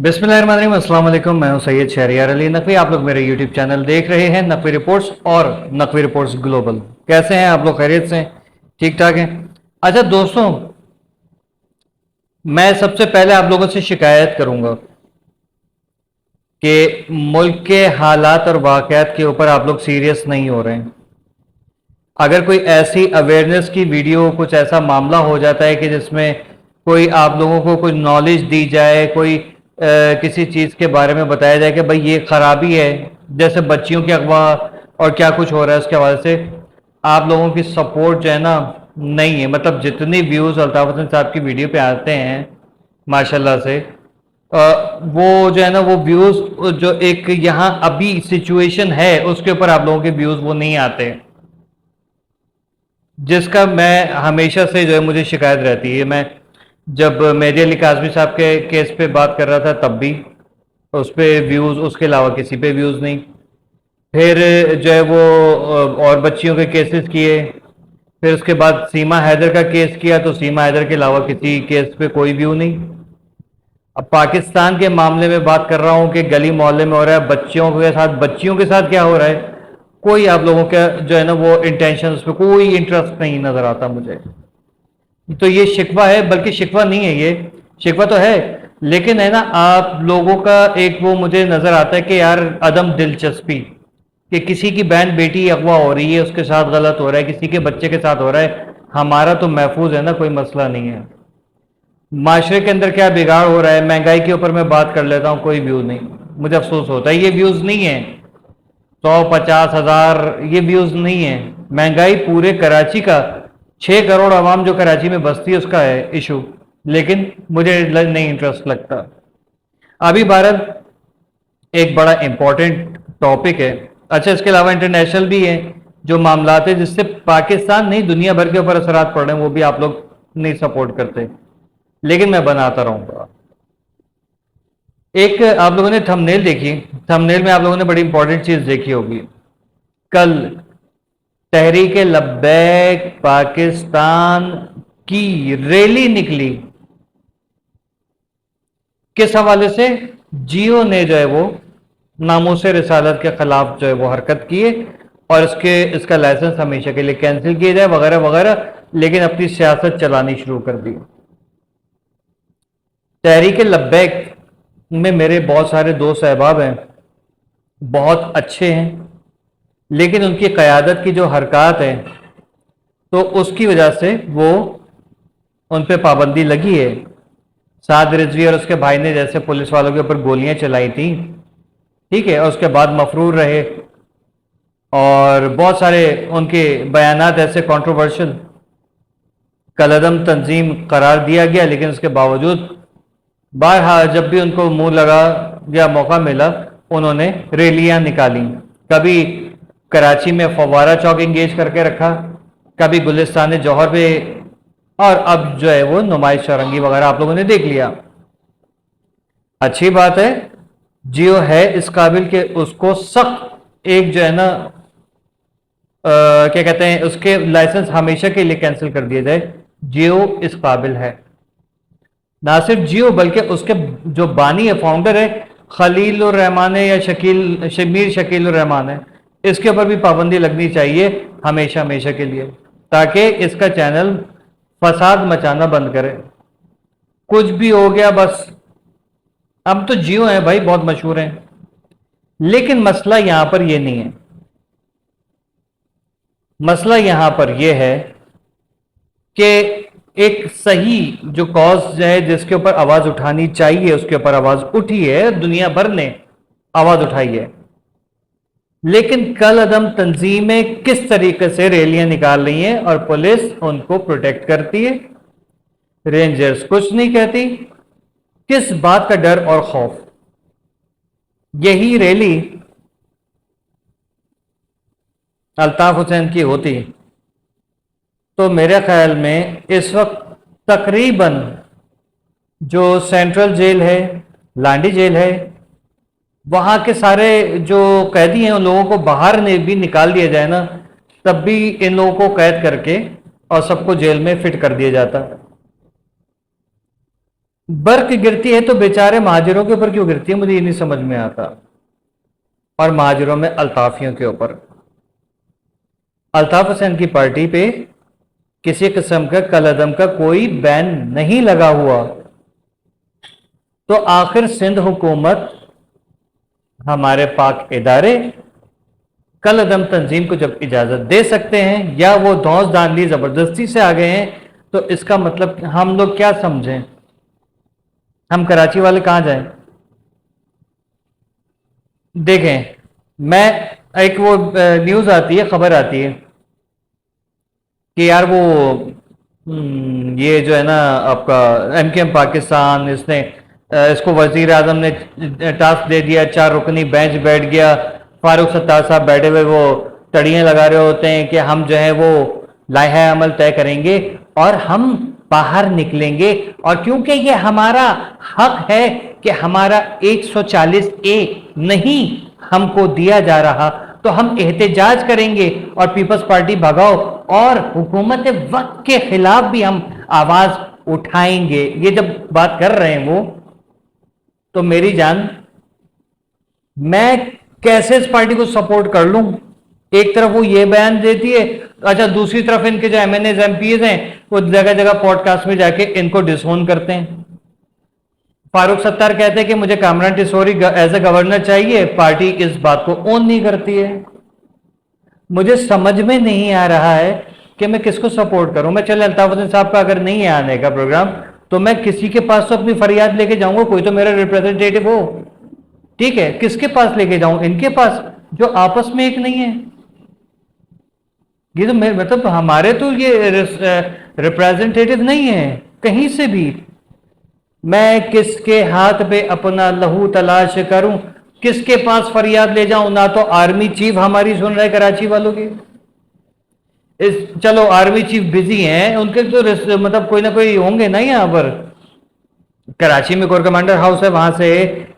बिस्मिल्लाहिर्रहमानिर्रहीम, अस्सलाम वालेकुम। मैं हूं सैयद शहरियार अली नकवी। आप लोग मेरे यूट्यूब चैनल देख रहे हैं नकवी रिपोर्ट्स और नकवी रिपोर्ट्स ग्लोबल। कैसे हैं आप लोग? खैरियत से हैं? ठीक ठाक हैं? अच्छा दोस्तों, मैं सबसे पहले आप लोगों से शिकायत करूंगा कि मुल्क के हालात और वाक़यात के ऊपर आप लोग सीरियस नहीं हो रहे हैं। अगर कोई ऐसी अवेयरनेस की वीडियो, कुछ ऐसा मामला हो जाता है कि जिसमें कोई आप लोगों को कोई नॉलेज दी जाए, कोई किसी चीज़ के बारे में बताया जाए कि भाई ये खराबी है, जैसे बच्चियों के अगवा और क्या कुछ हो रहा है, उसके हवाले से आप लोगों की सपोर्ट जो है ना नहीं है। मतलब जितनी व्यूज़ अल्ताफ़ हसन साहब की वीडियो पे आते हैं माशाल्लाह से, वो जो है ना वो व्यूज़ जो एक यहाँ अभी सिचुएशन है उसके ऊपर आप लोगों के व्यूज़ वो नहीं आते, जिसका मैं हमेशा से जो है मुझे शिकायत रहती है। मैं जब मेहदी अली काज़मी साहब के केस पे बात कर रहा था तब भी उस पर व्यूज़, उसके अलावा किसी पे व्यूज़ नहीं। फिर जो है वो और बच्चियों के केसेस किए, फिर उसके बाद सीमा हैदर का केस किया तो सीमा हैदर के अलावा किसी केस पे कोई व्यू नहीं। अब पाकिस्तान के मामले में बात कर रहा हूँ कि गली मोहल्ले में हो रहा है, बच्चियों के साथ क्या हो रहा है, कोई आप लोगों का जो है ना वो इंटेंशन, उस पर कोई इंटरेस्ट नहीं नज़र आता मुझे। तो ये शिकवा है, बल्कि शिकवा नहीं है, ये शिकवा तो है, लेकिन है ना आप लोगों का एक वो मुझे नज़र आता है कि यार अदम दिलचस्पी कि किसी की बहन बेटी अगवा हो रही है, उसके साथ गलत हो रहा है, किसी के बच्चे के साथ हो रहा है, हमारा तो महफूज है ना, कोई मसला नहीं है। माशरे के अंदर क्या बिगाड़ हो रहा है, महंगाई के ऊपर मैं बात कर लेता हूँ, कोई व्यू नहीं। मुझे अफसोस होता है, ये व्यूज़ नहीं है 100-50 हज़ार, ये व्यूज़ नहीं है। महंगाई पूरे कराची का 6 करोड़ आवाम जो कराची में बसती है उसका है इशू, लेकिन मुझे नहीं इंटरेस्ट लगता। अभी भारत एक बड़ा इंपॉर्टेंट टॉपिक है। अच्छा, इसके अलावा इंटरनेशनल भी है जो मामलात है जिससे पाकिस्तान नहीं दुनिया भर के ऊपर असरात पड़ रहे हैं, वो भी आप लोग नहीं सपोर्ट करते, लेकिन मैं बनाता रहूंगा। एक आप लोगों ने थंबनेल देखी, थंबनेल में आप लोगों ने बड़ी इंपॉर्टेंट चीज देखी होगी। कल तहरीक लब्बैक पाकिस्तान की रैली निकली, किस हवाले से? जियो ने जो है वो नामूस रिसालत के खिलाफ जो है वो हरकत की है और इसका लाइसेंस हमेशा के लिए कैंसिल किया जाए वगैरह वगैरह, लेकिन अपनी सियासत चलानी शुरू कर दी। तहरीक लब्बैक में मेरे बहुत सारे दोस्त अहबाब हैं, बहुत अच्छे हैं, लेकिन उनकी क़यादत की जो हरकत है तो उसकी वजह से वो उन पे पाबंदी लगी है। साद रिजवी और उसके भाई ने जैसे पुलिस वालों के ऊपर गोलियां चलाई थी, ठीक है, और उसके बाद मफरूर रहे और बहुत सारे उनके बयानात ऐसे कंट्रोवर्शियल कलदम तंजीम करार दिया गया, लेकिन उसके बावजूद बहरहाल जब भी उनको मुंह लगा या मौका मिला उन्होंने रैलियां निकाली। कभी कराची में फव्वारा चौक इंगेज करके रखा, कभी गुलिस्तान जौहर पे, और अब जो है वो नुमाइश चौरंगी वगैरह आप लोगों ने देख लिया। अच्छी बात है, जियो है इस काबिल के उसको सख्त एक जो है ना क्या कहते हैं, उसके लाइसेंस हमेशा के लिए कैंसिल कर दिया जाए। जियो इस काबिल है, ना सिर्फ जियो बल्कि उसके जो बानी है, फाउंडर है खलील उर रहमान है या मीर शकील उर रहमान है, इसके ऊपर भी पाबंदी लगनी चाहिए हमेशा हमेशा के लिए, ताकि इसका चैनल फसाद मचाना बंद करे। कुछ भी हो गया बस, अब तो जियो है भाई, बहुत मशहूर है, लेकिन मसला यहां पर यह नहीं है। मसला यहां पर यह है कि एक सही जो कॉज है जिसके ऊपर आवाज उठानी चाहिए उसके ऊपर आवाज उठी है, दुनिया भर ने आवाज उठाई है, लेकिन कल अदम तंजीमें किस तरीके से रैलियां निकाल रही हैं और पुलिस उनको प्रोटेक्ट करती है, रेंजर्स कुछ नहीं कहती। किस बात का डर और खौफ? यही रैली अल्ताफ हुसैन की होती तो मेरे ख्याल में इस वक्त तकरीबन जो सेंट्रल जेल है, लांडी जेल है, वहां के सारे जो कैदी हैं उन लोगों को बाहर ने भी निकाल दिया जाए ना, तब भी इन लोगों को कैद करके और सबको जेल में फिट कर दिया जाता। बर्क गिरती है तो बेचारे महाजिरों के ऊपर क्यों गिरती है, मुझे ये नहीं समझ में आता। और महाजिरों में अल्ताफियों के ऊपर। अल्ताफ हुसैन की पार्टी पे किसी किस्म का कलअदम का कोई बैन नहीं लगा हुआ, तो आखिर सिंध हुकूमत, हमारे पाक इदारे कलअदम तंजीम को जब इजाजत दे सकते हैं या वो धौंस धांधली जबरदस्ती से आ गए हैं, तो इसका मतलब हम लोग क्या समझें, हम कराची वाले कहां जाएं? देखें, मैं एक वो न्यूज आती है, खबर आती है कि यार वो ये जो है ना आपका MKM पाकिस्तान, इसने इसको वजीर आजम ने टास्क दे दिया, 4 रुकनी बेंच बैठ गया, फारूक सत्तार साहब बैठे हुए वो तड़ियां लगा रहे होते हैं कि हम जो है वो लाइहा अमल तय करेंगे और हम बाहर निकलेंगे, और क्योंकि ये हमारा हक है कि हमारा 140A नहीं हमको दिया जा रहा, तो हम एहतजाज करेंगे और पीपल्स पार्टी भगाओ और हुकूमत वक्त के खिलाफ भी हम आवाज उठाएंगे। ये जब बात कर रहे हैं वो, तो मेरी जान, मैं कैसे इस पार्टी को सपोर्ट कर लूं? एक तरफ वो ये बयान देती है, अच्छा दूसरी तरफ इनके जो MNAs MPs हैं वो जगह जगह पॉडकास्ट में जाके इनको डिसोन करते हैं। फारूक सत्तार कहते हैं कि मुझे Kamran Tessori as a governor चाहिए, पार्टी इस बात को ओन नहीं करती है। मुझे समझ में नहीं आ रहा है कि मैं किसको सपोर्ट करूं। मैं चले अल्ताफ हुसैन साहब का अगर नहीं है आने का प्रोग्राम, तो मैं किसी के पास तो अपनी फरियाद लेके जाऊंगा, कोई तो मेरा रिप्रेजेंटेटिव हो, ठीक है। किसके पास लेके जाऊं? इनके पास, जो आपस में एक नहीं है। ये तो मतलब हमारे तो ये रिप्रेजेंटेटिव नहीं है कहीं से भी। मैं किसके हाथ पे अपना लहू तलाश करूं, किसके पास फरियाद ले जाऊं? ना तो आर्मी चीफ हमारी सुन रहे कराची वालों की, चलो आर्मी चीफ बिजी हैं, उनके तो मतलब कोई ना कोई होंगे ना यहाँ पर। कराची में कोर कमांडर हाउस है, वहां से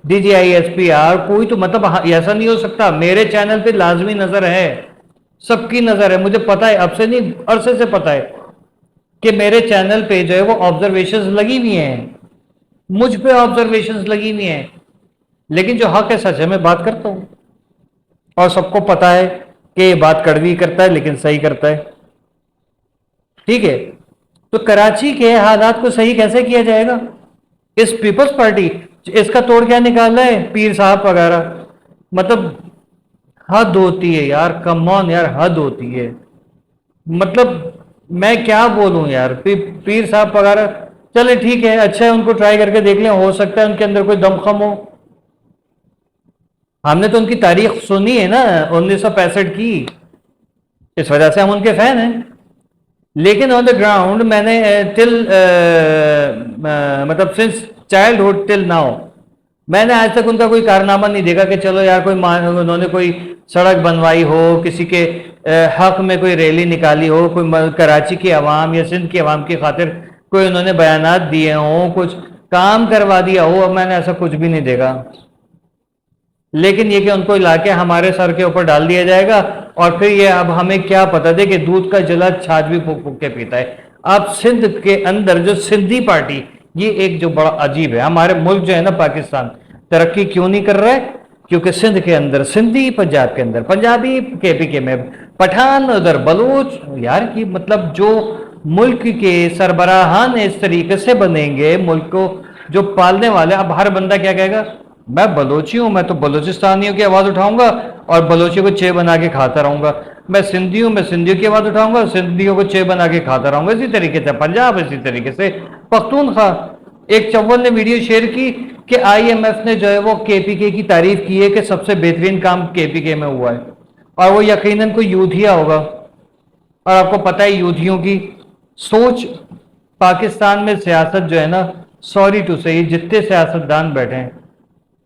DGI SPR, कोई तो मतलब ऐसा नहीं हो सकता। मेरे चैनल पे लाजमी नजर है, सबकी नजर है, मुझे पता है, अब से नहीं अरसे से पता है कि मेरे चैनल पे जो है वो ऑब्जर्वेशंस लगी हुई हैं, मुझ पे ऑब्जर्वेशंस लगी हुई हैं, लेकिन जो हक है सच है मैं बात करता हूं, और सबको पता है कि ये बात कड़वी करता है लेकिन सही करता है, ठीक है। तो कराची के हालात को सही कैसे किया जाएगा? इस पीपल्स पार्टी इसका तोड़ क्या निकाल रहा है, पीर साहब वगैरह, मतलब हद होती है यार, कम ऑन यार, हद होती है। मतलब मैं क्या बोलूं यार, पीर साहब वगैरह, चले ठीक है, अच्छा है, उनको ट्राई करके देख लें, हो सकता है उनके अंदर कोई दमखम हो। हमने तो उनकी तारीख सुनी है ना 1965 की, इस वजह से हम उनके फैन हैं। लेकिन ऑन द ग्राउंड मैंने टिल मतलब सिंस चाइल्डहुड टिल नाउ मैंने आज तक उनका कोई कारनामा नहीं देखा कि चलो यार कोई उन्होंने कोई सड़क बनवाई हो, किसी के हक में कोई रैली निकाली हो, कोई कराची की आवाम या सिंध की आवाम की खातिर कोई उन्होंने बयानात दिए हों, कुछ काम करवा दिया हो, अब मैंने ऐसा कुछ भी नहीं देखा। लेकिन ये कि उनको इलाके हमारे सर के ऊपर डाल दिया जाएगा, और फिर ये अब हमें क्या पता दे कि दूध का जला छाछ भी फूक फूक के पीता है। अब सिंध के अंदर जो सिंधी पार्टी, ये एक जो बड़ा अजीब है, हमारे मुल्क जो है ना पाकिस्तान तरक्की क्यों नहीं कर रहा है? क्योंकि सिंध के अंदर सिंधी, पंजाब के अंदर पंजाबी, KPK में पठान, उधर बलूच, यार की मतलब जो मुल्क के सरबराहान इस तरीके से बनेंगे, मुल्क को जो पालने वाले, अब हर बंदा क्या कहेगा, मैं बलोची हूं, मैं तो बलोचिस्तानियों की आवाज उठाऊंगा और बलोचियों को चे बना के खाता रहूंगा। मैं सिंधी हूं, मैं सिंधियों की आवाज उठाऊंगा, सिंधियों को चे बना के खाता रहूंगा। इसी तरीके से पंजाब, इसी तरीके से पख्तूनख्वा। एक चव्वल ने वीडियो शेयर की कि IMF ने जो है वो KPK की तारीफ की है कि सबसे बेहतरीन काम KPK में हुआ है, और वो यकीनन कोई यूथिया होगा। और आपको पता है यूथियों की सोच, पाकिस्तान में सियासत जो है ना, सॉरी टू से, जितने सियासतदान बैठे हैं,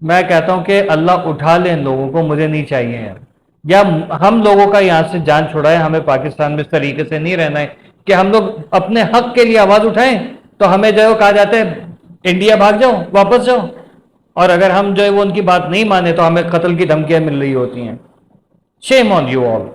मैं कहता हूं कि अल्लाह उठा ले इन लोगों को, मुझे नहीं चाहिए यार। या हम लोगों का यहां से जान छुड़ाए, हमें पाकिस्तान में इस तरीके से नहीं रहना है कि हम लोग अपने हक के लिए आवाज उठाएं तो हमें जो है वो कहा जाता है इंडिया भाग जाओ, वापस जाओ, और अगर हम जो है वो उनकी बात नहीं माने तो हमें कत्ल की धमकियां मिल रही होती हैं। Shame on you all.